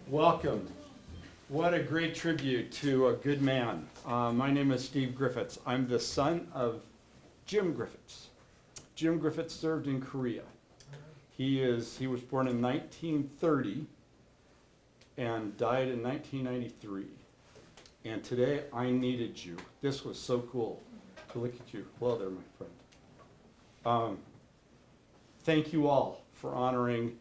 Welcome. What a great tribute to a good man. My name is Steve Griffiths. I'm the son of Jim Griffiths. Jim Griffiths served in Korea. He was born in 1930 and died in 1993. And today I needed you. This was so cool to look at you. Hello there, my friend. Thank you all for honoring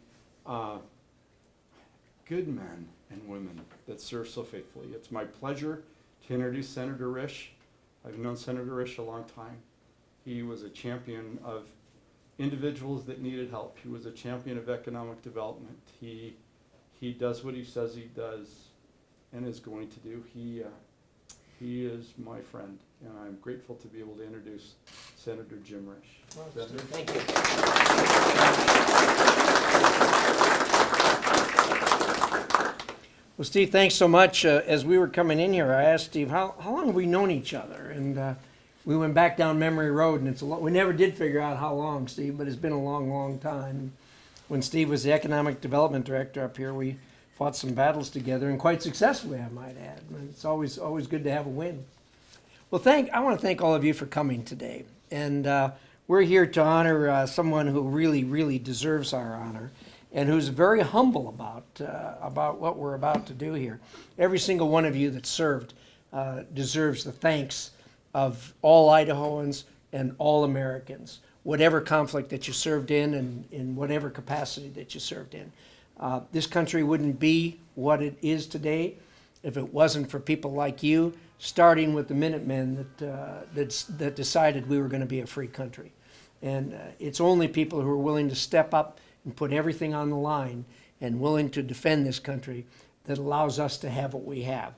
good men and women that serve so faithfully. It's my pleasure to introduce Senator Risch. I've known Senator Risch a long time. He was a champion of individuals that needed help. He was a champion of economic development. He does what he says he does and is going to do. He is my friend, and I'm grateful to be able to introduce Senator Jim Risch. Well, thank you. Well, Steve, thanks so much. As we were coming in here, I asked Steve, how long have we known each other? And we went back down memory road, and we never did figure out how long, Steve, but it's been a long, long time. When Steve was the economic development director up here, we fought some battles together, and quite successfully, I might add. It's always good to have a win. Well, I want to thank all of you for coming today. And we're here to honor someone who really, really deserves our honor, and who's very humble about what we're about to do here. Every single one of you that served deserves the thanks of all Idahoans and all Americans, whatever conflict that you served in and in whatever capacity that you served in. This country wouldn't be what it is today if it wasn't for people like you, starting with the Minutemen that decided we were going to be a free country. And it's only people who are willing to step up and put everything on the line and willing to defend this country that allows us to have what we have.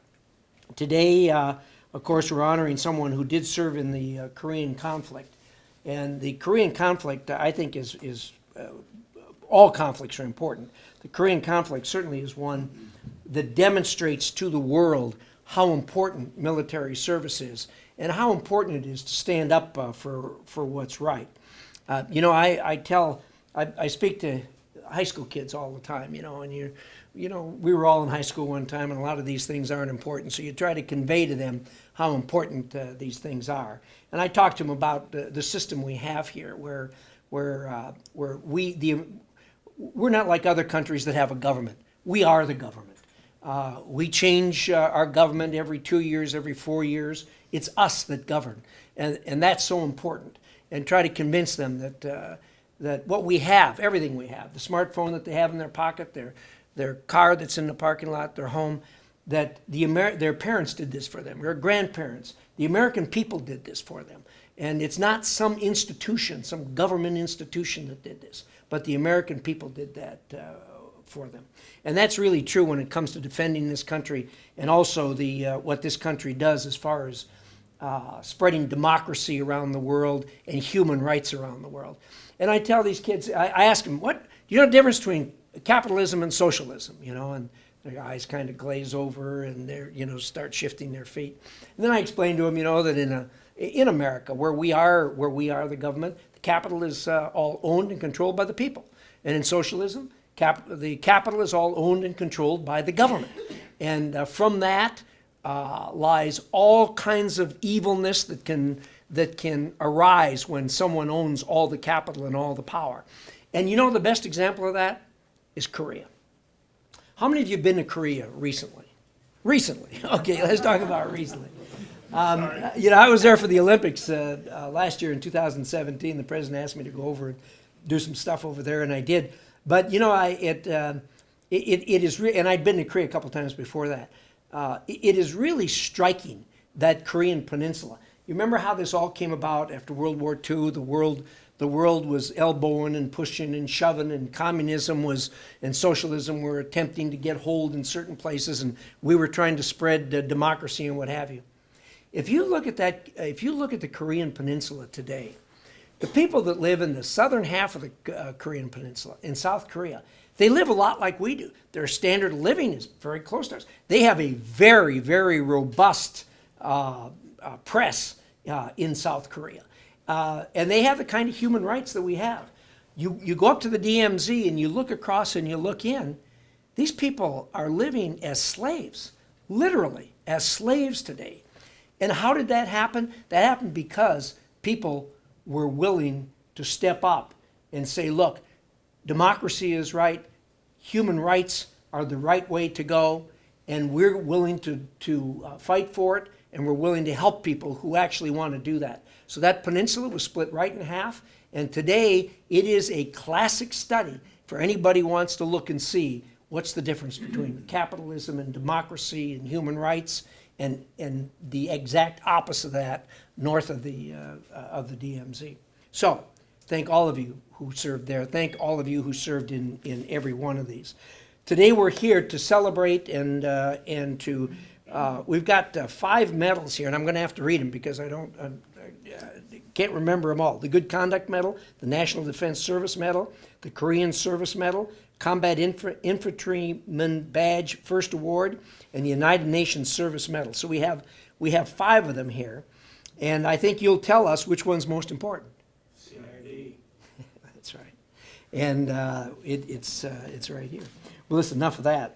Today, of course, we're honoring someone who did serve in the Korean conflict. And the Korean conflict, I think, is all conflicts are important. The Korean conflict certainly is one that demonstrates to the world how important military service is and how important it is to stand up for what's right. I speak to high school kids all the time, and we were all in high school one time, and a lot of these things aren't important. So you try to convey to them how important these things are. And I talk to them about the system we have here, where we're not like other countries that have a government. We are the government. We change our government every 2 years, every 4 years. It's us that govern, and that's so important. And try to convince them that what we have, everything we have, the smartphone that they have in their pocket, their car that's in the parking lot, their home, that their parents did this for them, their grandparents, the American people did this for them. And it's not some institution, some government institution that did this, but the American people did that for them. And that's really true when it comes to defending this country and also what this country does as far as spreading democracy around the world and human rights around the world. And I tell these kids, I ask them, do you know the difference between capitalism and socialism? And their eyes kind of glaze over and they start shifting their feet. And then I explain to them, that in America, where we are the government, the capital is all owned and controlled by the people. And in socialism, the capital is all owned and controlled by the government. And from that lies all kinds of evilness that can arise when someone owns all the capital and all the power. And the best example of that is Korea. How many of you have been to Korea recently? Recently. Okay, let's talk about recently. I was there for the Olympics last year in 2017. The president asked me to go over and do some stuff over there, and I did. But it is, and I'd been to Korea a couple times before that. It is really striking, that Korean peninsula. You remember how this all came about after World War II? The world was elbowing and pushing and shoving, and communism and socialism were attempting to get hold in certain places, and we were trying to spread democracy and what have you. If you look at the Korean peninsula today, the people that live in the southern half of the Korean peninsula, in South Korea, they live a lot like we do. Their standard of living is very close to ours. They have a very, very robust press in South Korea. And they have the kind of human rights that we have. You go up to the DMZ and you look across and you look in, These people are living as slaves, literally as slaves today. And how did that happen? That happened because people were willing to step up and say, look, democracy is right, human rights are the right way to go, and we're willing to fight for it, and we're willing to help people who actually want to do that. So that peninsula was split right in half, and today it is a classic study for anybody who wants to look and see what's the difference between capitalism and democracy and human rights, and the exact opposite of that north of the DMZ. So, thank all of you who served there. Thank all of you who served in every one of these. Today we're here to celebrate and to, we've got 5 medals here, and I'm going to have to read them because I can't remember them all. The Good Conduct Medal, the National Defense Service Medal, the Korean Service Medal, Combat Infantryman Badge First Award, and the United Nations Service Medal. So we have 5 of them here, and I think you'll tell us which one's most important. CRD. That's right, and it's right here. Well, listen, enough of that.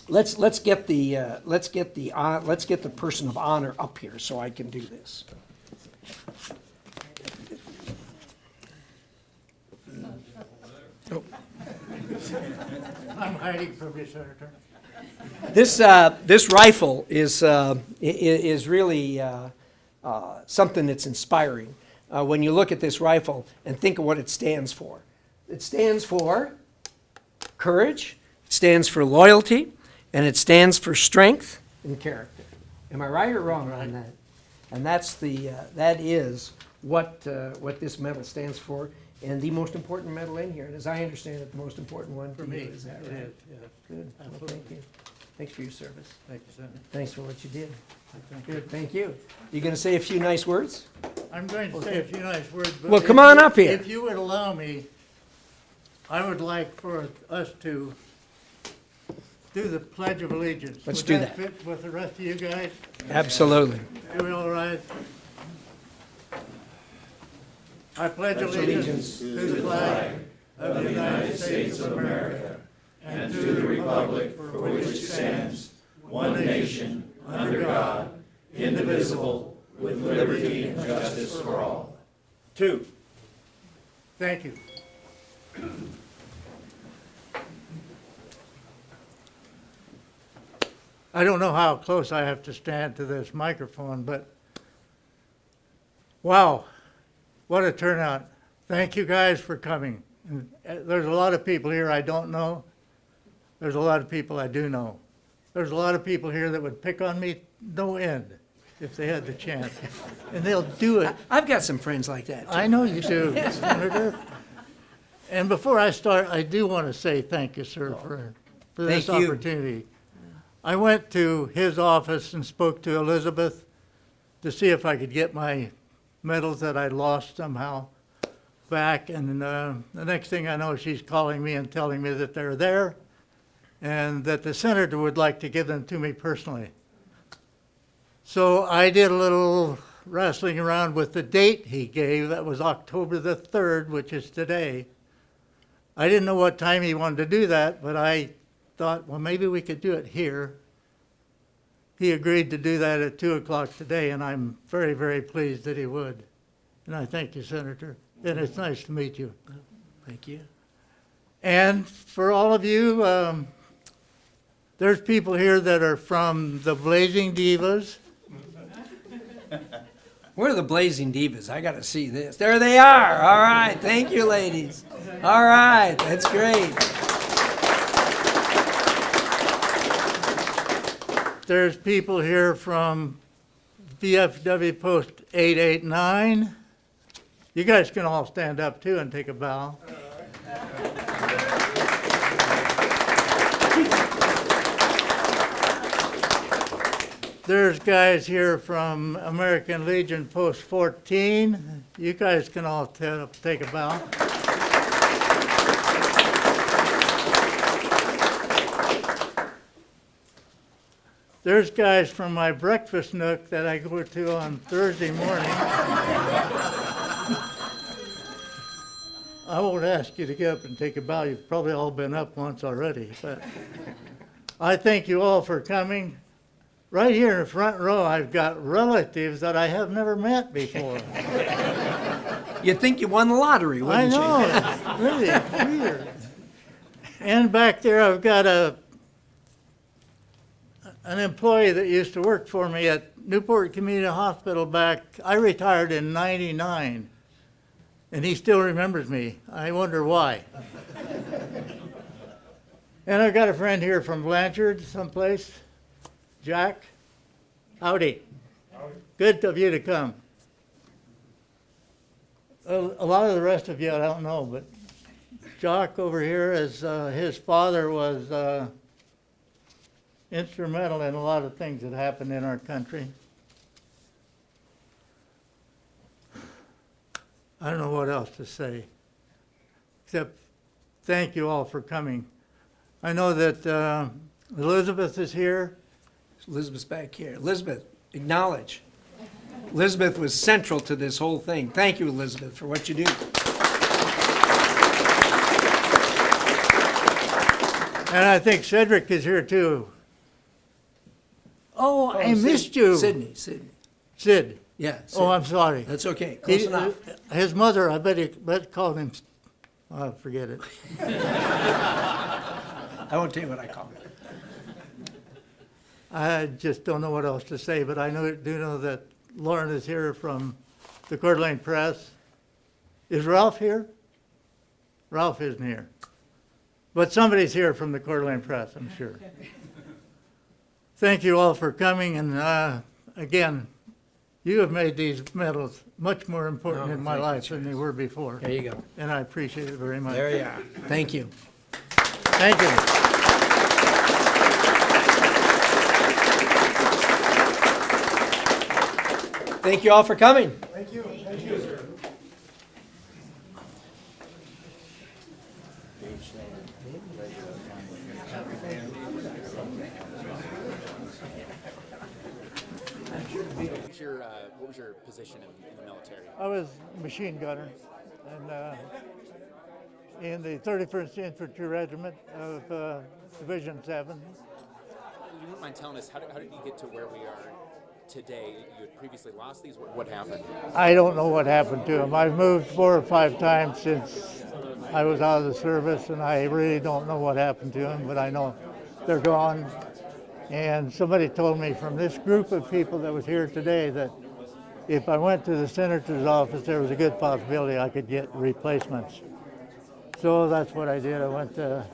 Let's get the person of honor up here so I can do this. Oh. I'm hiding from you, Senator. This rifle is really something that's inspiring. When you look at this rifle and think of what it stands for. It stands for courage, it stands for loyalty, and it stands for strength and character. Am I right or wrong on that? And that is what this medal stands for, and the most important medal in here. And as I understand it, the most important one For to me, you, is that it right? is, yes. Good. Well, Absolutely. thank you. Thanks for your service. Thank you, Senator. Thanks for what you did. Thank you. Good. Thank you. You going to say a few nice words? I'm going to say a few nice words, but. Well, if come on you- up here. If you would allow me, I would like for us to do the Pledge of Allegiance. Let's Would do that. fit with the rest of you guys? Absolutely. Are we all right? I pledge allegiance to the flag of the United States of America and to the republic for which it stands, one nation, under God, indivisible, with liberty and justice for all. 2. Thank you. I don't know how close I have to stand to this microphone, but wow, what a turnout. Thank you guys for coming. And, there's a lot of people here I don't know. There's a lot of people I do know. There's a lot of people here that would pick on me no end if they had the chance. And they'll do it. I've got some friends like that, too. I know you do, Senator. And before I start, I do want to say thank you, sir, for this Thank you. opportunity. I went to his office and spoke to Elizabeth to see if I could get my medals that I lost somehow back. And the next thing I know, she's calling me and telling me that they're there and that the senator would like to give them to me personally. So I did a little wrestling around with the date he gave. That was October the 3rd, which is today. I didn't know what time he wanted to do that, but I thought, well, maybe we could do it here. He agreed to do that at 2 o'clock today, and I'm very, very pleased that he would. And I thank you, Senator. And it's nice to meet you. Thank you. And for all of you, there's people here that are from the Blazing Divas. Where are the Blazing Divas? I got to see this. There they are. All right. Thank you, ladies. All right. That's great. There's people here from VFW Post 889. You guys can all stand up too and take a bow. There's guys here from American Legion Post 14. You guys can all take a bow. There's guys from my breakfast nook that I go to on Thursday morning. I won't ask you to get up and take a bow. You've probably all been up once already. But I thank you all for coming. Right here in the front row, I've got relatives that I have never met before. You'd think you won the lottery, I wouldn't you? know, it's really weird. And back there, I've got an employee that used to work for me at Newport Community Hospital back. I retired in '99, and he still remembers me. I wonder why. And I've got a friend here from Blanchard, someplace. Jack, howdy. Good of you to come. A lot of the rest of you I don't know, but Jock over here, is his father was instrumental in a lot of things that happened in our country. I don't know what else to say, except thank you all for coming. I know that Elizabeth is here. Elizabeth's back here. Elizabeth, acknowledge. Elizabeth was central to this whole thing. Thank you, Elizabeth, for what you do. And I think Cedric is here too. Oh, I missed you. Sydney. Sid. Yeah. Oh, I'm sorry. That's okay. Close enough. His mother, I bet called him, oh, forget it. I won't tell you what I call it. I just don't know what else to say, but I do know that Lauren is here from the Coeur d'Alene Press. Is Ralph here? Ralph isn't here. But somebody's here from the Coeur d'Alene Press, I'm sure. Thank you all for coming, and again, you have made these medals much more important in my life than they were before. There you go. And I appreciate it very much. There you are. Thank you. Thank you. Thank you all for coming. Thank you. Thank you, sir. What was your position in the military? I was machine gunner and in the 31st Infantry Regiment of Division 7. You wouldn't mind telling us, how did you get to where we are today? You had previously lost these. What happened? I don't know what happened to them. I've moved 4 or 5 times since I was out of the service, and I really don't know what happened to them, but I know they're gone. And somebody told me from this group of people that was here today that if I went to the senator's office, there was a good possibility I could get replacements. So that's what I did. I went to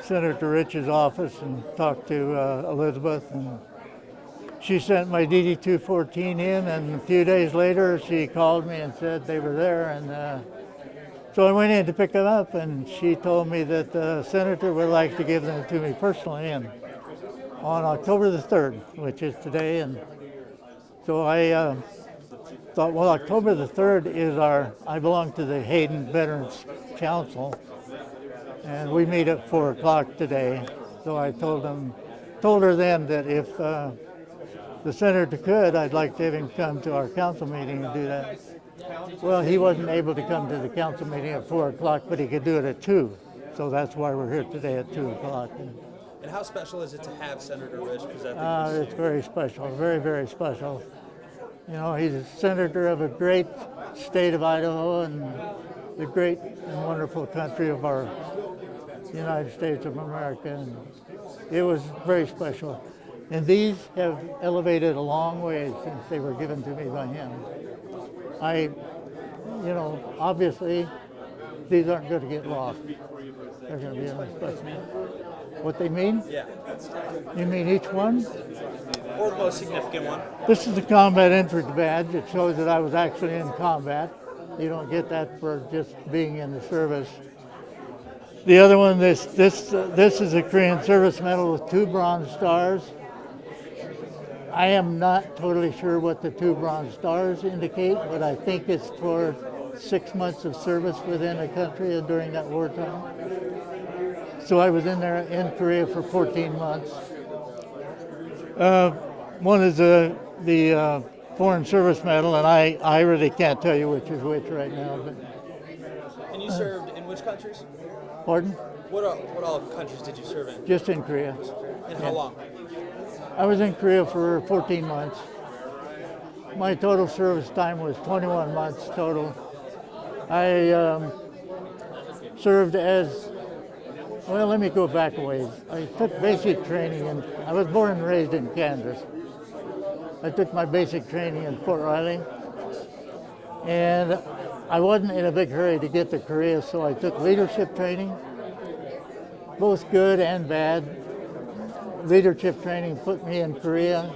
Senator Rich's office and talked to Elizabeth, and she sent my DD-214 in, and a few days later she called me and said they were there, and so I went in to pick them up, and she told me that the senator would like to give them to me personally on October the 3rd, which is today. And so I thought, well, October the 3rd is I belong to the Hayden Veterans Council, and we meet at 4 o'clock today. So I told her then that if the senator could, I'd like to have him come to our council meeting and do that. Well, he wasn't able to come to the council meeting at 4 o'clock, but he could do it at 2. So that's why we're here today at 2 o'clock. And how special is it to have Senator Rich presenting this? It's very special, very, very special. You know, he's a senator of a great state of Idaho and the great and wonderful country of our United States of America. And it was very special. And these have elevated a long way since they were given to me by him. Obviously, these aren't going to get lost. They're going to be in the specimen. What they mean? Yeah. You mean each one? Or the most significant one. This is the combat infantry badge. It shows that I was actually in combat. You don't get that for just being in the service. The other one, this is a Korean Service Medal with 2 bronze stars. I am not totally sure what the 2 bronze stars indicate, but I think it's for 6 months of service within a country during that wartime. So I was in there in Korea for 14 months. One is the Foreign Service Medal, and I really can't tell you which is which right now. But And you served in which countries? pardon? What all countries did you serve in? Just in Korea. And how long? I was in Korea for 14 months. My total service time was 21 months total. I served as, well, let me go back a ways. I took basic training, and I was born and raised in Kansas. I took my basic training in Fort Riley, and I wasn't in a big hurry to get to Korea, so I took leadership training, both good and bad. Leadership training put me in Korea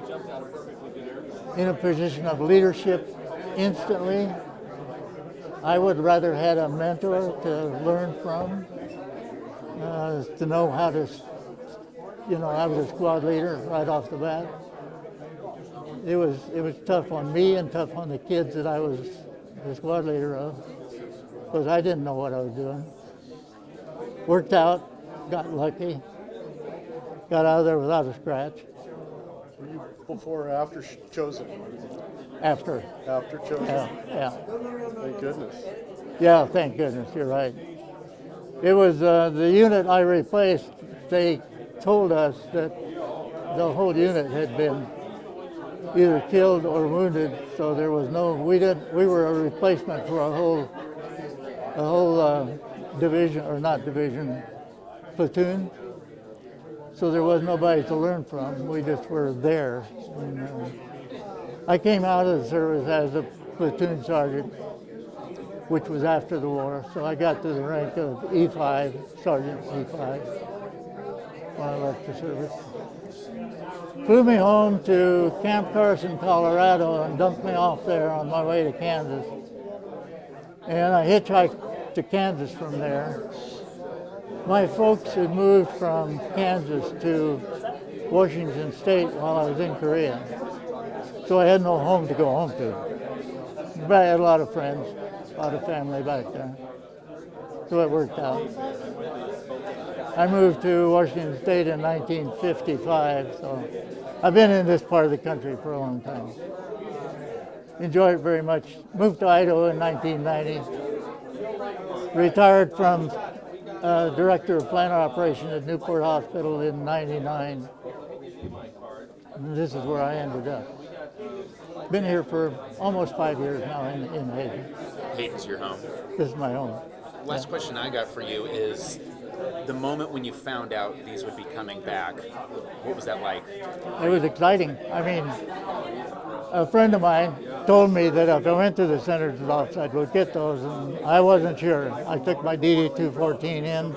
in a position of leadership instantly. I would rather had a mentor to learn from, to know how to, I was a squad leader right off the bat. It was tough on me and tough on the kids that I was the squad leader of, because I didn't know what I was doing. Worked out, got lucky, got out of there without a scratch. Were you before or after chosen? After, After chosen? yeah. Thank goodness. Yeah, thank goodness, you're right. It was the unit I replaced, they told us that the whole unit had been either killed or wounded, so there was no, we were a replacement for a whole division, or not division, platoon. So there was nobody to learn from, we just were there. And, I came out of the service as a platoon sergeant, which was after the war, so I got to the rank of E5, Sergeant E5, when I left the service. Flew me home to Camp Carson, Colorado, and dumped me off there on my way to Kansas. And I hitchhiked to Kansas from there. My folks had moved from Kansas to Washington State while I was in Korea. So I had no home to go home to. But I had a lot of friends, a lot of family back there. So it worked out. I moved to Washington State in 1955, so I've been in this part of the country for a long time. Enjoy it very much. Moved to Idaho in 1990. Retired from Director of Plant Operation at Newport Hospital in 99. And this is where I ended up. Been here for almost 5 years now in Hayden. Hayden's your home. This is my home. Last question I got for you is the moment when you found out these would be coming back, what was that like? It was exciting. I mean, a friend of mine told me that if I went to the senator's office, I'd go get those, and I wasn't sure. I took my DD-214 in,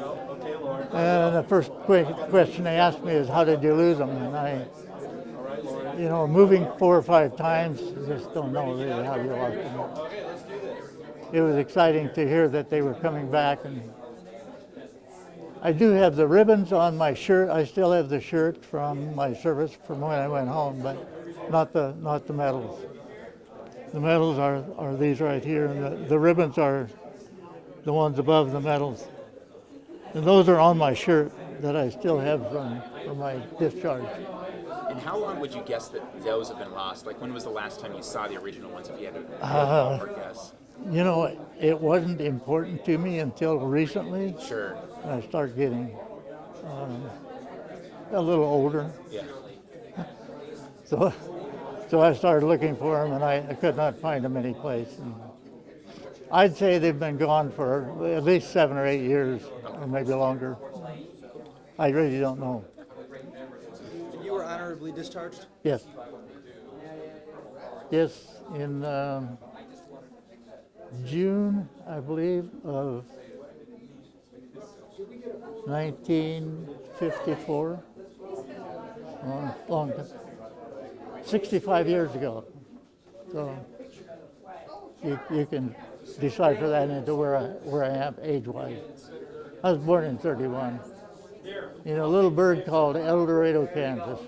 and the first question they asked me is, how did you lose them? And I, moving 4 or 5 times, just don't know really how you lost them. It was exciting to hear that they were coming back, and I do have the ribbons on my shirt. I still have the shirt from my service from when I went home, but not the medals. The medals are these right here, and the ribbons are the ones above the medals. And those are on my shirt that I still have from my discharge. And how long would you guess that those have been lost? Like, when was the last time you saw the original ones, if you had to guess? It wasn't important to me until recently. Sure. I started getting a little older. Yeah. So I started looking for them, and I could not find them anyplace. And I'd say they've been gone for at least 7 or 8 years, or maybe longer. I really don't know. You were honorably discharged? Yes. Yes, in June, I believe, of 1954. Long time. 65 years ago. So you can decipher that into where I am age-wise. I was born in 31. In a little bird called El Dorado, Kansas.